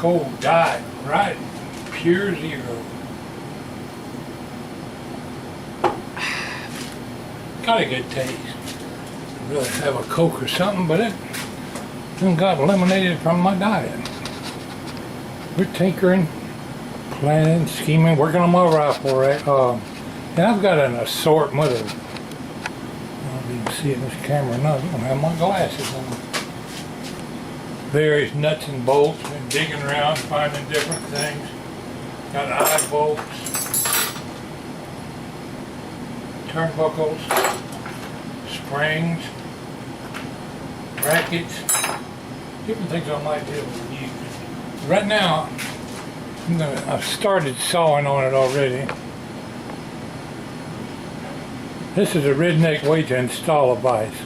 cold diet, right? Pure zero. Got a good taste. I'd really have a Coke or something, but it done got eliminated from my diet. We're tinkering, planning, scheming, working on my rifle, right? And I've got an assortment of, I don't know if you can see it in this camera or not, I don't have my glasses on. Various nuts and bolts, and digging around, finding different things. Got eye bolts, turnbuckles, springs, brackets, different things I might be able to use. Right now, I've started sawing on it already. This is a redneck way to install a vise.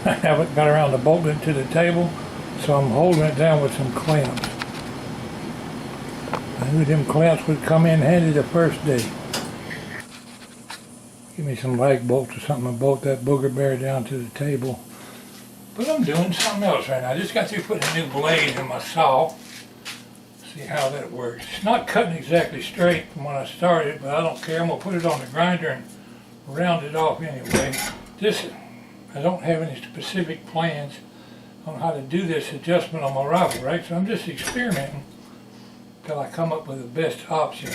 I haven't got around to bolting it to the table, so I'm holding it down with some clamps. I knew them clamps would come in handy the first day. Give me some lag bolts or something and bolt that booger bear down to the table. But I'm doing something else right now. I just got through putting a new blade in my saw. See how that works. It's not cutting exactly straight from when I started, but I don't care. I'm going to put it on the grinder and round it off anyway. I don't have any specific plans on how to do this adjustment on my rifle, right? So I'm just experimenting until I come up with the best option.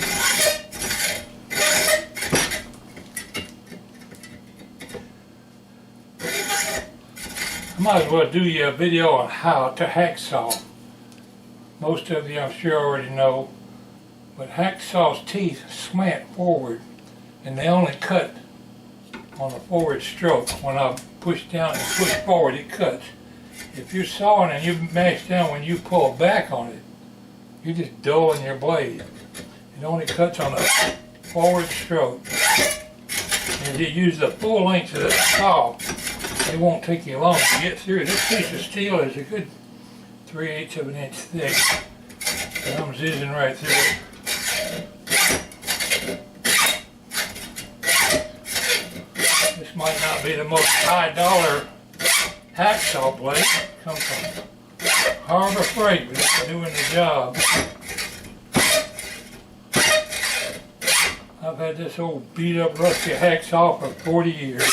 I might as well do you a video on how to hacksaw. Most of you I'm sure already know, but hacksaw's teeth slant forward and they only cut on a forward stroke. When I push down and push forward, it cuts. If you're sawing and you mash down when you pull back on it, you're just dulling your blade. It only cuts on a forward stroke. And if you use the full length of the saw, it won't take you long to get through. This piece of steel is a good 3/8 of an inch thick. And I'm zizzing right through it. This might not be the most high dollar hacksaw blade. It comes from Harbor Freight, but it's doing the job. I've had this old beat up rusty hacksaw for 40 years.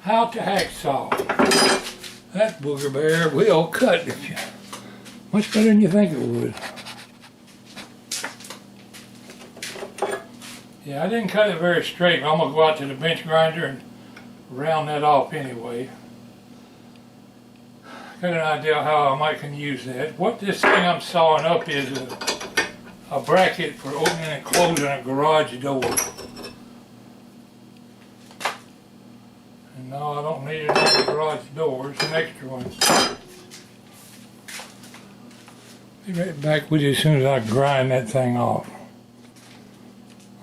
How to hacksaw. That booger bear will cut if you, much better than you think it would. Yeah, I didn't cut it very straight. I'm going to go out to the bench grinder and round that off anyway. Got an idea how I might can use that. What this thing I'm sawing up is a bracket for opening and closing a garage door. And no, I don't need another garage door. It's an extra one. Be right back with you as soon as I grind that thing off.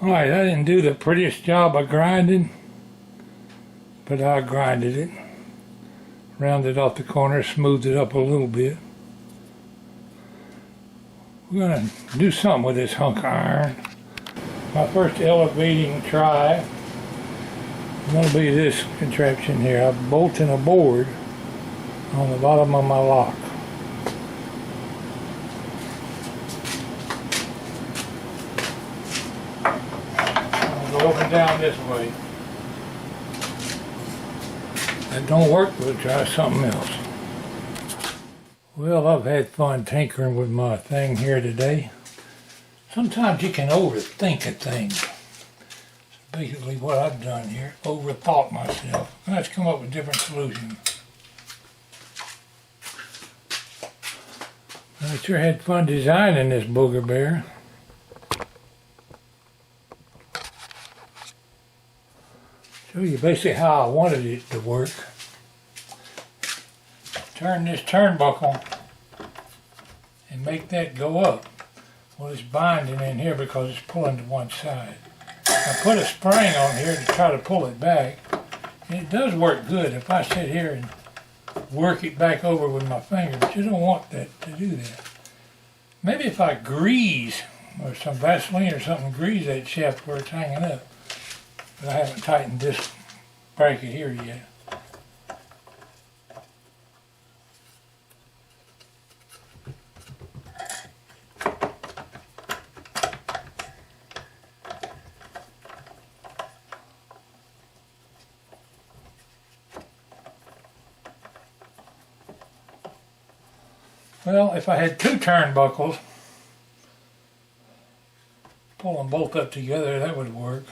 Alright, I didn't do the prettiest job of grinding, but I grinded it. Rounded off the corners, smoothed it up a little bit. We're going to do something with this hunk of iron. My first elevating try is going to be this contraption here. I'm bolting a board on the bottom of my lock. I'll go up and down this way. That don't work, we'll try something else. Well, I've had fun tinkering with my thing here today. Sometimes you can overthink a thing. That's basically what I've done here. Overthought myself. And let's come up with different solutions. I sure had fun designing this booger bear. Show you basically how I wanted it to work. Turn this turnbuckle and make that go up. Well, it's binding in here because it's pulling to one side. I put a spring on here to try to pull it back. And it does work good if I sit here and work it back over with my finger, but you don't want that to do that. Maybe if I grease or some Vaseline or something to grease that shaft where it's hanging up. But I haven't tightened this bracket here yet. Well, if I had two turnbuckles, pull them both up together, that would work.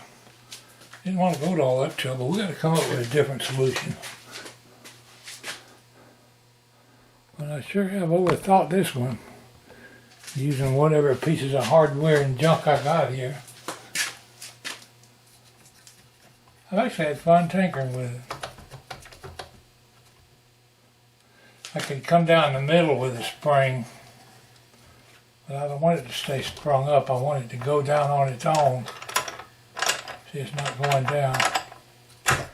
Didn't want to go to all that trouble. We got to come up with a different solution. But I sure have overthought this one, using whatever pieces of hardware and junk I got here. I've actually had fun tinkering with it. I could come down the middle with a spring, but I don't want it to stay sprung up. I want it to go down on its own. See, it's not going down. I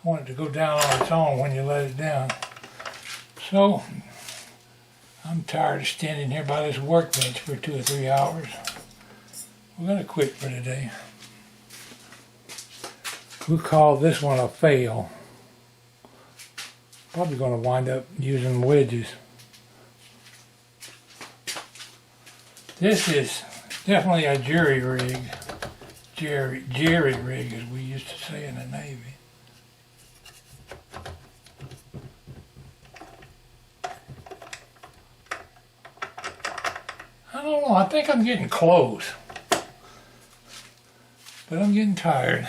want it to go down on its own when you let it down. So, I'm tired of standing here by this workbench for 2 or 3 hours. We're going to quit for today. We'll call this one a fail. Probably going to wind up using wedges. This is definitely a jury rig. Jerry rig, as we used to say in the Navy. I don't know, I think I'm getting close. But I'm getting tired.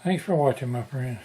Thanks for watching, my friends.